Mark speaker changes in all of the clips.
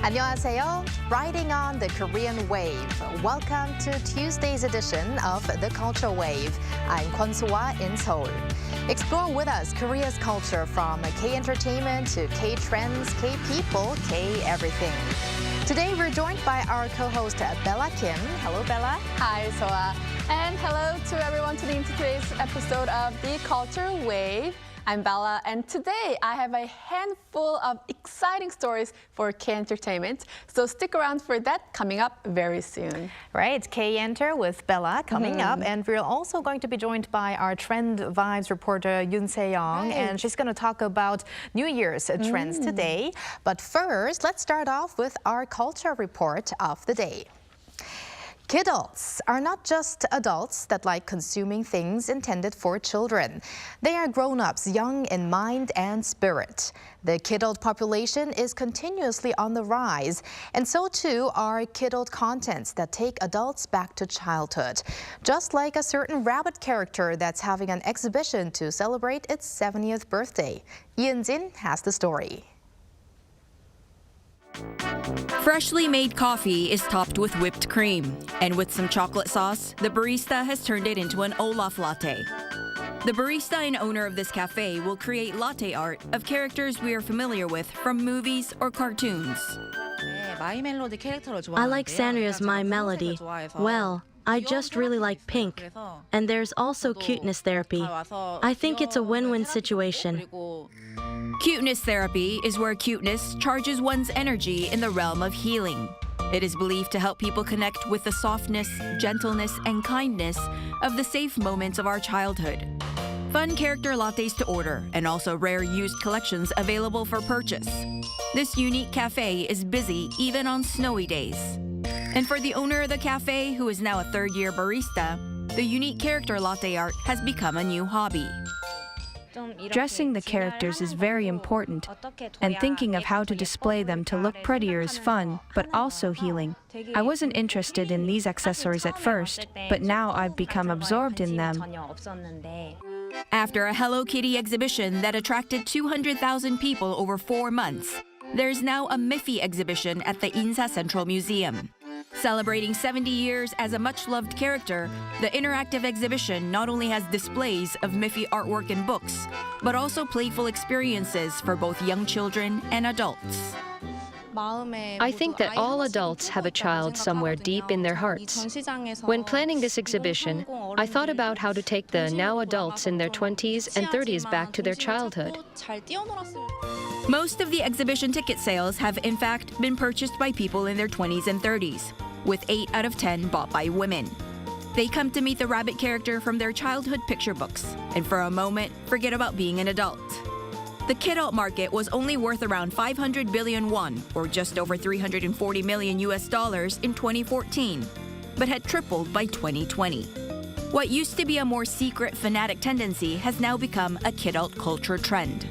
Speaker 1: 안녕하세요. Riding on the Korean wave. Welcome to Tuesday's edition of the Culture Wave. I'm Kwon So-ah in Seoul. Explore with us Korea's culture from K-entertainment to K-trends, K-people, K-everything. Today we're joined by our co-host Bella Kim. Hello, Bella.
Speaker 2: Hi, So-ah. And hello to everyone tuning into today's episode of the Culture Wave. I'm Bella, and today I have a handful of exciting stories for K-entertainment. So stick around for that coming up very soon.
Speaker 1: Right, K-enter with Bella coming up, and we're also going to be joined by our Trend Vibes reporter Yoon Se-young, and she's going to talk about New Year's trends today. But first, let's start off with our culture report of the day. Kidults are not just adults that like consuming things intended for children. They are grown-ups young in mind and spirit. The kidult population is continuously on the rise, and so too are kidult contents that take adults back to childhood. Just like a certain rabbit character that's having an exhibition to celebrate its 70th birthday. Yeon-jin has the story.
Speaker 3: Freshly made coffee is topped with whipped cream, and with some chocolate sauce, the barista has turned it into an Olaf latte. The barista and owner of this cafe will create latte art of characters we are familiar with from movies or cartoons.
Speaker 4: I like Sanria's My Melody. Well, I just really like pink. And there's also cuteness therapy. I think it's a win-win situation.
Speaker 3: Cuteness therapy is where cuteness charges one's energy in the realm of healing. It is believed to help people connect with the softness, gentleness, and kindness of the safe moments of our childhood. Fun character lattes to order, and also rare used collections available for purchase. This unique cafe is busy even on snowy days. And for the owner of the cafe, who is now a third-year barista, the unique character latte art has become a new hobby.
Speaker 5: Dressing the characters is very important, and thinking of how to display them to look prettier is fun, but also healing. I wasn't interested in these accessories at first, but now I've become absorbed in them.
Speaker 3: After a Hello Kitty exhibition that attracted 200,000 people over 4 months, there's now a Miffy exhibition at the Insa Central Museum. Celebrating 70 years as a much-loved character, the interactive exhibition not only has displays of Miffy artwork and books, but also playful experiences for both young children and adults.
Speaker 6: I think that all adults have a child somewhere deep in their hearts. When planning this exhibition, I thought about how to take the now adults in their 20s and 30s back to their childhood.
Speaker 3: Most of the exhibition ticket sales have in fact been purchased by people in their 20s and 30s, with 8 out of 10 bought by women. They come to meet the rabbit character from their childhood picture books, and for a moment, forget about being an adult. The kidult market was only worth around 500 billion won, or just over $340 million in 2014, but had tripled by 2020. What used to be a more secret fanatic tendency has now become a kidult culture trend.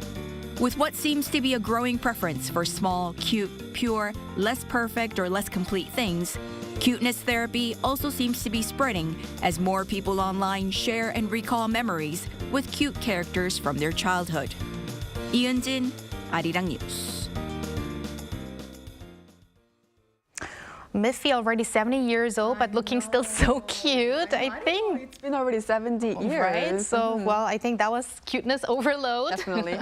Speaker 3: With what seems to be a growing preference for small, cute, pure, less perfect or less complete things, cuteness therapy also seems to be spreading as more people online share and recall memories with cute characters from their childhood. 이은진, Arirang News.
Speaker 1: Miffy already 70 years old, but looking still so cute, I think.
Speaker 2: It's been already 70 years.
Speaker 1: Right? So, well, I think that was cuteness overload.
Speaker 2: Definitely.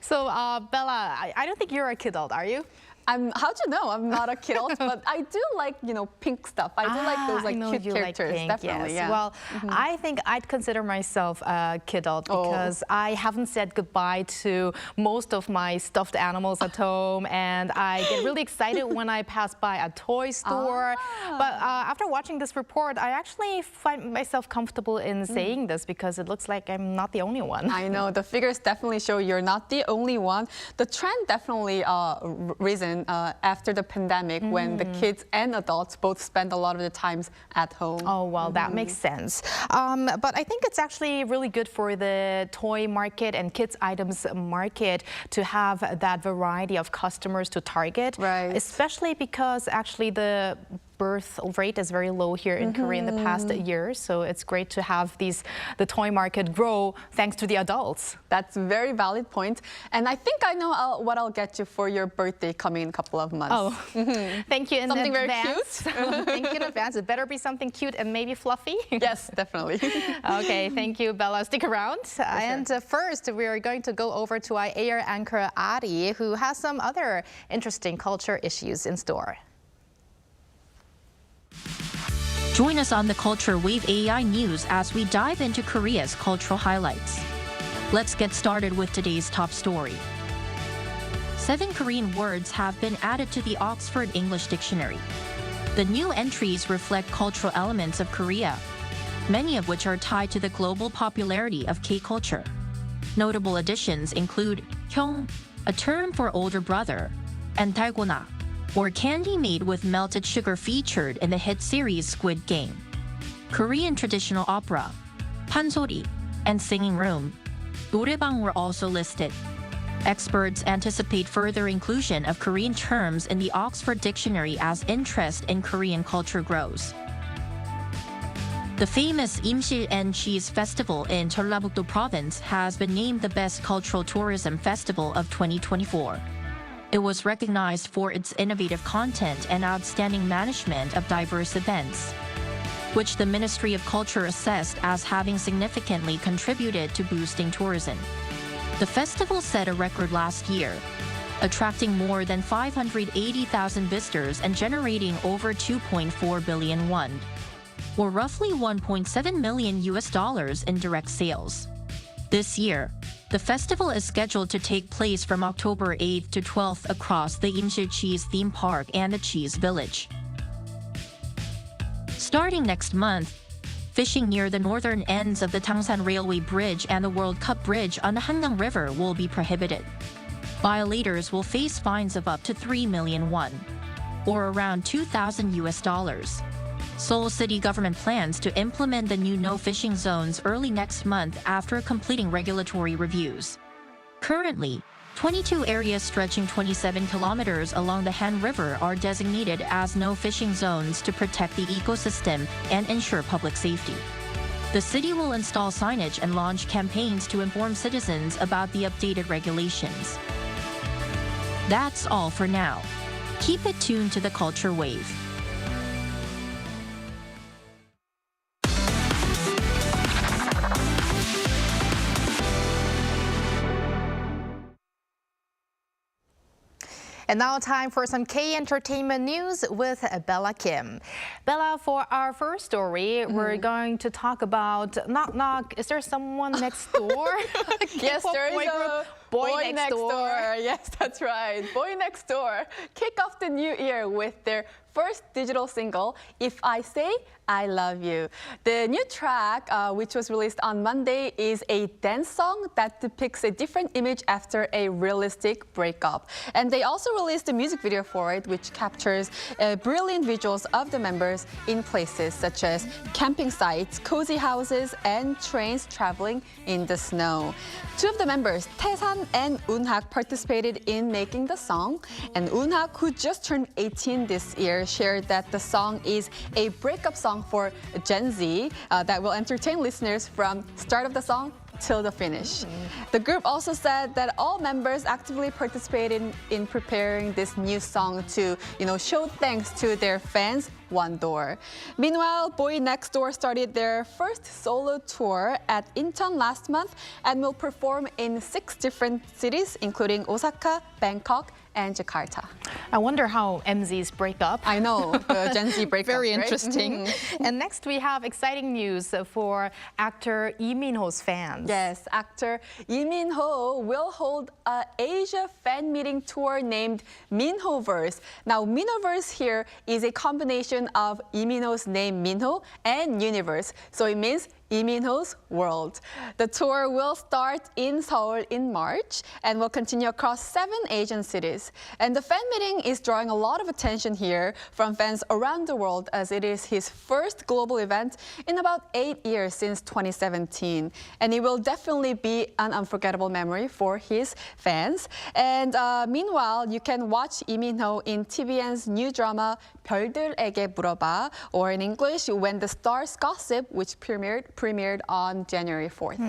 Speaker 1: So, Bella, I don't think you're a kidult, are you?
Speaker 2: How'd you know? I'm not a kidult, but I do like, pink stuff. I do like those cute characters.
Speaker 1: Like pink,
Speaker 2: definitely,
Speaker 1: yes.
Speaker 2: yeah.
Speaker 1: Well, I think I'd consider myself a kidult because I haven't said goodbye to most of my stuffed animals at home, and I get really excited when I pass by a toy store. But after watching this report, I actually find myself comfortable in saying this because it looks like I'm not the only one.
Speaker 2: I know, the figures definitely show you're not the only one. The trend definitely risen season after the pandemic when the kids and adults both spend a lot of the times at home.
Speaker 1: Oh, well, that makes sense. But I think it's actually really good for the toy market and kids items market to have that variety of customers to target.
Speaker 2: Right.
Speaker 1: Especially because actually the birth rate is very low here in Korea in the past years. So it's great to have the toy market grow thanks to the adults.
Speaker 2: That's a very valid point. And I think I know what I'll get you for your birthday coming in a couple of months.
Speaker 1: Oh, thank you in
Speaker 2: something
Speaker 1: advance.
Speaker 2: Very cute.
Speaker 1: Thank you in advance. It better be something cute and maybe fluffy.
Speaker 2: Yes, definitely.
Speaker 1: Okay, thank you, Bella. Stick around. And first, we are going to go over to our air anchor, Ari, who has some other interesting culture issues in store.
Speaker 7: Join us on the Culture Wave AEI News as we dive into Korea's cultural highlights. Let's get started with today's top story. 7 Korean words have been added to the Oxford English Dictionary. The new entries reflect cultural elements of Korea, many of which are tied to the global popularity of K-culture. Notable additions include hyung, a term for older brother, and 달고나, or candy made with melted sugar featured in the hit series Squid Game. Korean traditional opera, 판소리, and singing room, 노래방 were also listed. Experts anticipate further inclusion of Korean terms in the Oxford Dictionary as interest in Korean culture grows. The famous Imsil and Cheese Festival in Jeollabuk-do Province has been named the Best Cultural Tourism Festival of 2024. It was recognized for its innovative content and outstanding management of diverse events, which the Ministry of Culture assessed as having significantly contributed to boosting tourism. The festival set a record last year, attracting more than 580,000 visitors and generating over 2.4 billion won, or roughly $1.7 million in direct sales. This year, the festival is scheduled to take place from October 8th to 12th across the Imsil Cheese Theme Park and the Cheese Village. Starting next month, fishing near the northern ends of the Tangsan Railway Bridge and the World Cup Bridge on the Hannang River will be prohibited. Violators will face fines of up to 3 million won, or around $2,000. Seoul City government plans to implement the new no-fishing zones early next month after completing regulatory reviews. Currently, 22 areas stretching 27 kilometers along the Han River are designated as no-fishing zones to protect the ecosystem and ensure public safety. The city will install signage and launch campaigns to inform citizens about the updated regulations. That's all for now. Keep it tuned to the Culture Wave.
Speaker 1: And now time for some K-entertainment news with Bella Kim. Bella, for our first story, we're going to talk about Knock Knock. Is there someone next door?
Speaker 2: Yes, there is a
Speaker 1: Boy Next Door.
Speaker 2: Yes, that's right. Boy Next Door kick off the new year with their first digital single, If I Say I Love You. The new track, which was released on Monday, is a dance song that depicts a different image after a realistic breakup. And they also released a music video for it, which captures brilliant visuals of the members in places such as camping sites, cozy houses, and trains traveling in the snow. 2 of the members, Taesan and Eunhak, participated in making the song. And Eunhak, who just turned 18 this year, shared that the song is a breakup song for Gen Z that will entertain listeners from start of the song till the finish. The group also said that all members actively participated in preparing this new song to, show thanks to their fans, One Door. Meanwhile, Boy Next Door started their first solo tour at Incheon last month and will perform in 6 different cities, including Osaka, Bangkok, and Jakarta.
Speaker 1: I wonder how MZs break up.
Speaker 2: I know, the Gen Z breakup.
Speaker 1: Very
Speaker 2: right?
Speaker 1: interesting. And next we have exciting news for actor Lee Min-ho's fans.
Speaker 2: Yes, actor Lee Min-ho will hold an Asia fan meeting tour named Min-ho-verse. Now, Min-ho-verse here is a combination of Lee Min-ho's name Min-ho and universe. So it means Lee Min-ho's World. The tour will start in Seoul in March and will continue across 7 Asian cities. And the fan meeting is drawing a lot of attention here from fans around the world, as it is his first global event in about 8 years since 2017. And it will definitely be an unforgettable memory for his fans. And meanwhile, you can watch Lee Min-ho in TVN's new drama 별들에게 물어봐, or in English, When the Stars Gossip, which premiered on January 4th.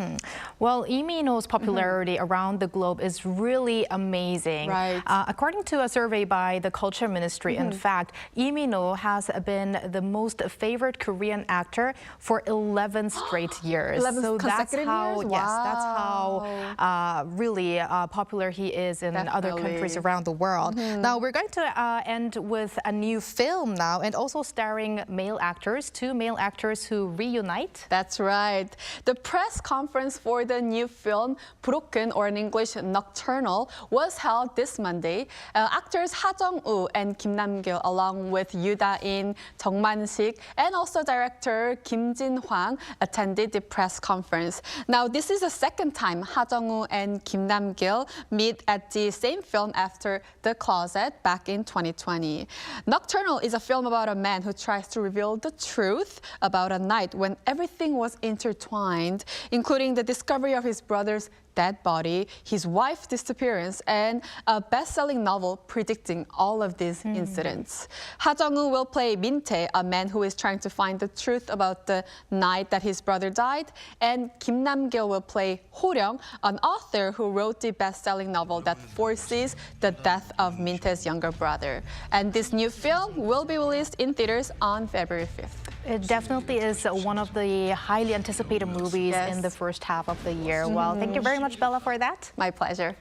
Speaker 1: Well, Lee Min-ho's popularity around the globe is really amazing.
Speaker 2: Right.
Speaker 1: According to a survey by the Culture Ministry, in fact, Lee Min-ho has been the most favorite Korean actor for 11 straight years.
Speaker 2: 11
Speaker 1: so that's
Speaker 2: consecutive
Speaker 1: how,
Speaker 2: years?
Speaker 1: yes,
Speaker 2: Wow.
Speaker 1: that's how really popular he is in other countries around the world. Now we're going to end with a new film now, and also starring male actors, 2 male actors who reunite.
Speaker 2: That's right. The press conference for the new film, Broken, or in English, Nocturnal, was held this Monday. Actors Ha Jung-woo and Kim Nam-gil, along with Yoo Da-in, Jung Man-sik, and also director Kim Jin-hwang, attended the press conference. Now, this is the second time Ha Jung-woo and Kim Nam-gil meet at the same film after The Closet back in 2020. Nocturnal is a film about a man who tries to reveal the truth about a night when everything was intertwined, including the discovery of his brother's dead body, his wife's disappearance, and a best-selling novel predicting all of these incidents. Ha Jung-woo will play Min-tae, a man who is trying to find the truth about the night that his brother died, and Kim Nam-gil will play Ho-ryung, an author who wrote the best-selling novel that foresees the death of Min-tae's younger brother. And this new film will be released in theaters on February 5th.
Speaker 1: It definitely is one of the highly anticipated movies in the first half of the year. Well, thank you very much, Bella, for that.
Speaker 2: My pleasure.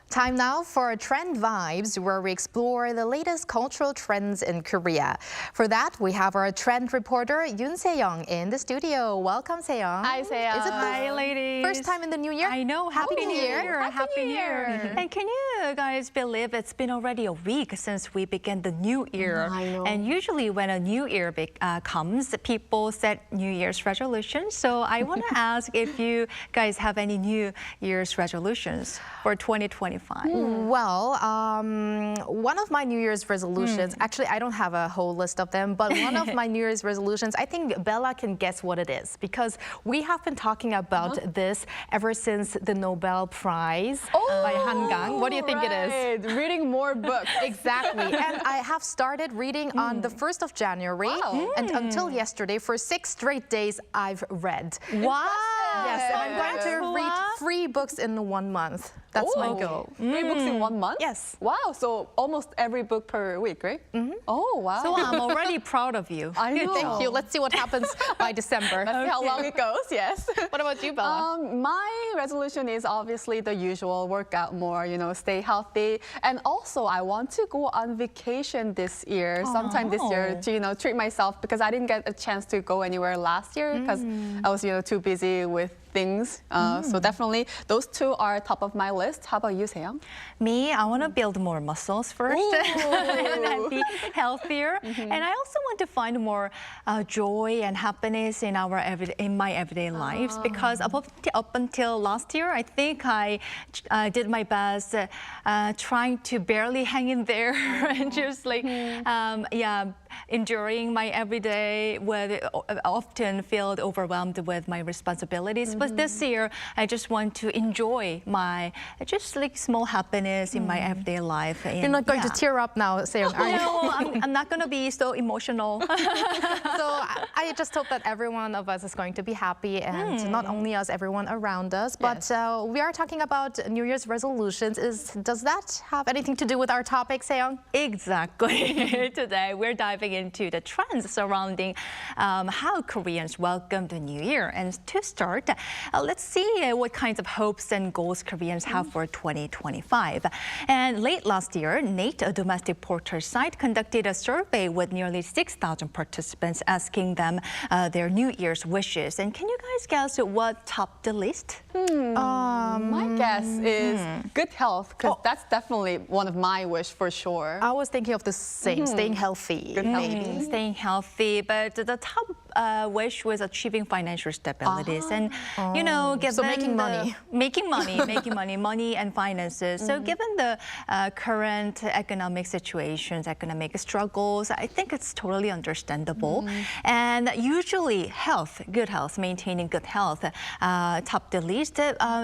Speaker 1: Time now for Trend Vibes, where we explore the latest cultural trends in Korea. For that, we have our trend reporter Yoon Se-young in the studio. Welcome, Se-young.
Speaker 2: Hi, Se-young.
Speaker 1: Is it
Speaker 8: Hi, ladies.
Speaker 1: first time in the new year?
Speaker 8: I know. Happy New Year.
Speaker 2: Happy New Year.
Speaker 8: And can you guys believe it's been already a week since we began the new year?
Speaker 2: I know.
Speaker 8: And usually when a new year comes, people set New Year's resolutions. So I want to ask if you guys have any New Year's resolutions for 2025.
Speaker 1: Well, one of my New Year's resolutions, actually I don't have a whole list of them, but one of my New Year's resolutions, I think Bella can guess what it is, because we have been talking about this ever since the Nobel Prize by Hangang. What do you think it is?
Speaker 2: Reading more books.
Speaker 1: Exactly. And I have started reading on the 1st of January, and until yesterday, for 6 straight days, I've read.
Speaker 8: Wow.
Speaker 1: Yes, and I'm going to read 3 books in 1 month. That's my goal.
Speaker 2: 3 books in 1 month?
Speaker 1: Yes.
Speaker 2: Wow, so almost every book per week, right? Oh, wow.
Speaker 8: So I'm already proud of you.
Speaker 2: I know.
Speaker 1: Thank you. Let's see what happens by December.
Speaker 2: Let's see how long it goes, yes.
Speaker 1: What about you, Bella?
Speaker 2: My resolution is obviously the usual, work out more, stay healthy. And also, I want to go on vacation this year, sometime this year, to, treat myself, because I didn't get a chance to go anywhere last year because I was, too busy with things. So definitely those 2 are top of my list. How about you, Seong?
Speaker 8: Me, I want to build more muscles first and then be healthier. And I also want to find more joy and happiness in my everyday lives, because up until last year, I think I did my best trying to barely hang in there and just like, enduring my everyday, often feel overwhelmed with my responsibilities. But this year, I just want to enjoy my small happiness in my everyday life. And,
Speaker 1: You're not going to tear up now, Seong, are you?
Speaker 8: No, I'm not going to be so emotional.
Speaker 1: So I just hope that every one of us is going to be happy, and not only us, everyone around us. But we are talking about New Year's resolutions. Does that have anything to do with our topic, Seong?
Speaker 8: Exactly. Today, we're diving into the trends surrounding how Koreans welcome the New Year. And to start, let's see what kinds of hopes and goals Koreans have for 2025. And late last year, Nate, a domestic portal site, conducted a survey with nearly 6,000 participants, asking them their New Year's wishes. And can you guys guess what topped the list?
Speaker 2: My guess is good health, because that's definitely one of my wish for sure.
Speaker 1: I was thinking of the same, staying healthy.
Speaker 2: Good health.
Speaker 8: Staying healthy, but the top wish was achieving financial stability, and given
Speaker 1: so making money,
Speaker 8: money and finances. So given the current economic situations, economic struggles, I think it's totally understandable. And usually, good health, maintaining good health, topped the list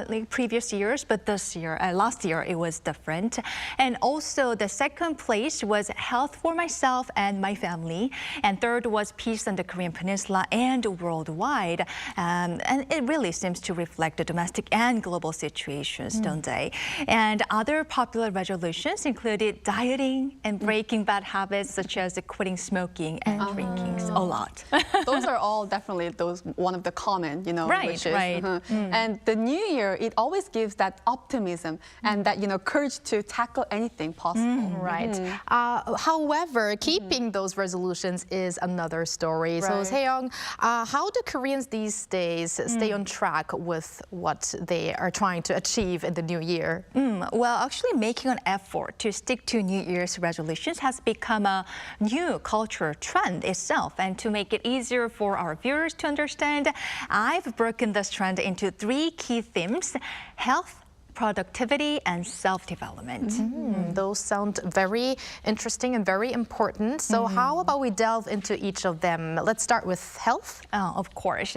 Speaker 8: like previous years, but last year it was different. And also, the second place was health for myself and my family, and third was peace on the Korean Peninsula and worldwide. And it really seems to reflect the domestic and global situations, don't they? And other popular resolutions included dieting and breaking bad habits, such as quitting smoking and drinking a lot.
Speaker 2: Those are all definitely one of the common, wishes.
Speaker 8: Right.
Speaker 2: And the new year, it always gives that optimism and that, courage to tackle anything possible.
Speaker 1: Right. However, keeping those resolutions is another story. So, Seong, how do Koreans these days stay on track with what they are trying to achieve in the new year?
Speaker 8: Well, actually making an effort to stick to New Year's resolutions has become a new culture trend itself. And to make it easier for our viewers to understand, I've broken this trend into 3 key themes: health, productivity, and self-development.
Speaker 1: Those sound very interesting and very important. So how about we delve into each of them? Let's start with health.
Speaker 8: Of course.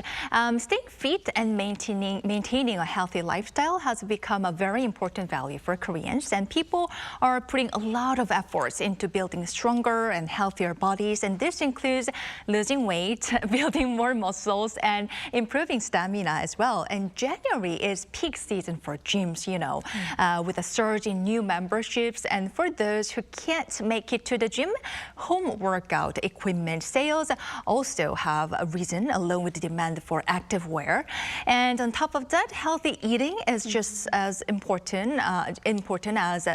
Speaker 8: Staying fit and maintaining a healthy lifestyle has become a very important value for Koreans, and people are putting a lot of efforts into building stronger and healthier bodies, and this includes losing weight, building more muscles, and improving stamina as well. And January is peak season for gyms, with a surge in new memberships. And for those who can't make it to the gym, home workout equipment sales also have risen, along with the demand for active wear. And on top of that, healthy eating is just as important as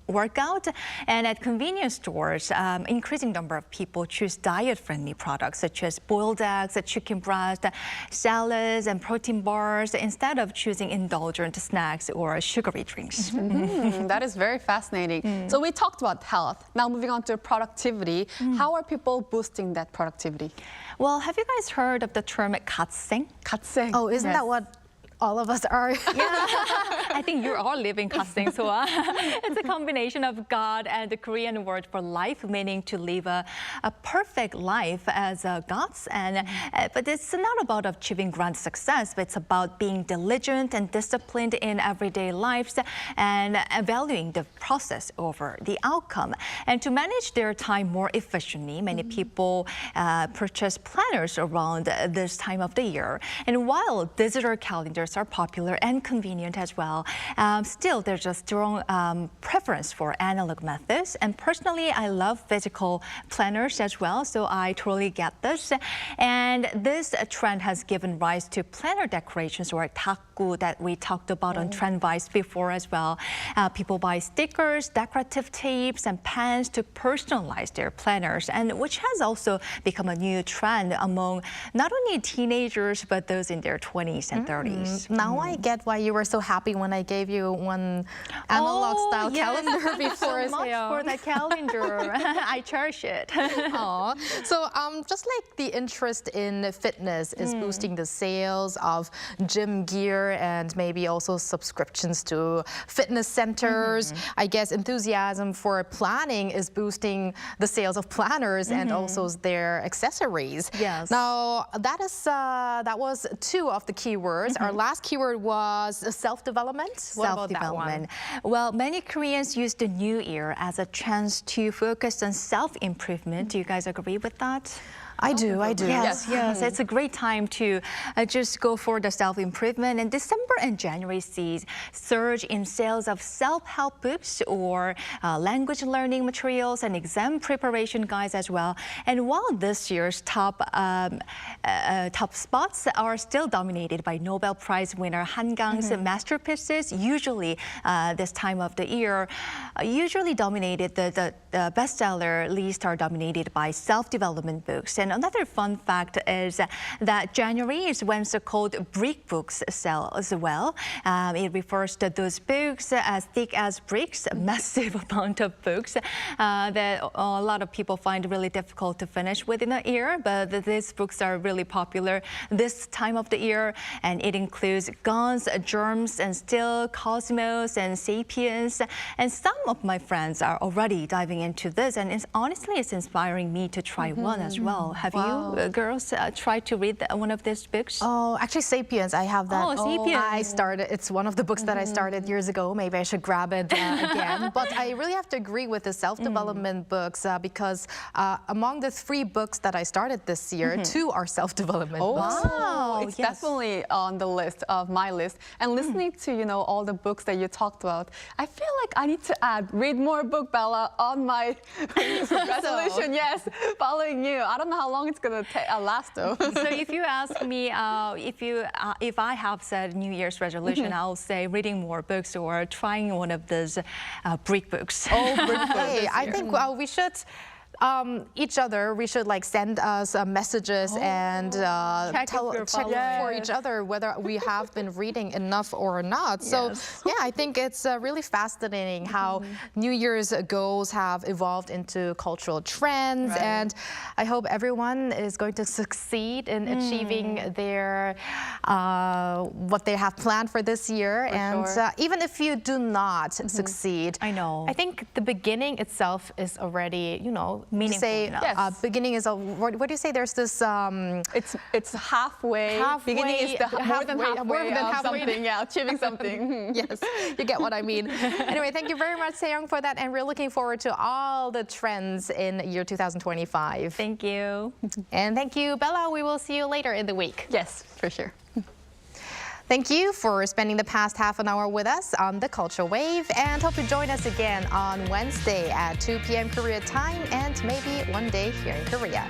Speaker 8: workout. And at convenience stores, increasing number of people choose diet-friendly products such as boiled eggs, chicken breast, salads, and protein bars instead of choosing indulgent snacks or sugary drinks.
Speaker 2: That is very fascinating. So we talked about health. Now moving on to productivity. How are people boosting that productivity?
Speaker 8: Well, have you guys heard of the term gat생?
Speaker 2: Gat생.
Speaker 1: Oh, isn't that what all of us are?
Speaker 8: Yeah, I think you're all living gat생. So it's a combination of God and the Korean word for life, meaning to live a perfect life as gods. And but it's not about achieving grand success, but it's about being diligent and disciplined in everyday lives and valuing the process over the outcome. And to manage their time more efficiently, many people purchase planners around this time of the year. And while digital calendars years are popular and convenient as well, still there's a strong preference for analog methods. And personally, I love physical planners as well, so I totally get this. And this trend has given rise to planner decorations, or daku, that we talked about on Trend Vibes before as well. People buy stickers, decorative tapes, and pens to personalize their planners, and which has also become a new trend among not only teenagers but those in their 20s and 30s.
Speaker 1: Now I get why you were so happy when I gave you one analog style calendar before.
Speaker 8: So much for that calendar. I cherish it.
Speaker 1: So just like the interest in fitness is boosting the sales of gym gear and maybe also subscriptions to fitness centers, I guess enthusiasm for planning is boosting the sales of planners and also their accessories.
Speaker 8: Yes.
Speaker 1: Now that was two of the keywords. Our last keyword was self-development.
Speaker 8: Self-development. Well, many Koreans use the new year as a chance to focus on self-improvement. Do you guys agree with that?
Speaker 1: I do.
Speaker 8: Yes. It's a great time to just go for the self-improvement. And December and January sees surge in sales of self-help books or language learning materials and exam preparation guides as well. And while this year's top spots are still dominated by Nobel Prize winner Han Gang's masterpieces, usually this time of the year, usually dominated the bestseller list are dominated by self-development books. And another fun fact is that January is when so-called brick books sell as well. It refers to those books as thick as bricks, a massive amount of books that a lot of people find really difficult to finish within a year. But these books are really popular this time of the year, and it includes Guns, Germs, and Steel, Cosmos, and Sapiens. And some of my friends are already diving into this, and it's inspiring me to try one as well. Have you girls tried to read one of these books?
Speaker 1: Oh, actually Sapiens, I have that.
Speaker 8: Oh, Sapiens.
Speaker 1: It's one of the books that I started years ago. Maybe I should grab it again. But I really have to agree with the self-development books because among the 3 books that I started this year, 2 are self-development books.
Speaker 2: Wow, it's definitely on the list of my list. And listening to all the books that you talked about, I feel like I need to read more book, Bella, on my resolution. Yes, following you. I don't know how long it's gonna last though.
Speaker 8: So if you ask me if I have set New Year's resolution, I'll say reading more books or trying one of those brick books.
Speaker 1: Oh, brick books. Hey, I think we should we should like send us messages and check for each other whether we have been reading enough or not. So yeah, I think it's really fascinating how New Year's goals have evolved into cultural trends, and I hope everyone is going to succeed in achieving their what they have planned for this year. Even if you do not succeed, I think the beginning itself is already,
Speaker 8: meaningful.
Speaker 1: Say beginning is what do you say? There's this
Speaker 2: it's halfway. Beginning is more than halfway of something. Yeah, achieving something.
Speaker 1: Yes, you get what I mean. Anyway, thank you very much, Sae-young, for that, and we're looking forward to all the trends in year 2025.
Speaker 8: Thank you.
Speaker 1: And thank you, Bella. We will see you later in the week.
Speaker 2: Yes, for sure.
Speaker 1: Thank you for spending the past half an hour with us on the Culture Wave, and hope you join us again on Wednesday at 2 p.m. Korea time, and maybe one day here in Korea.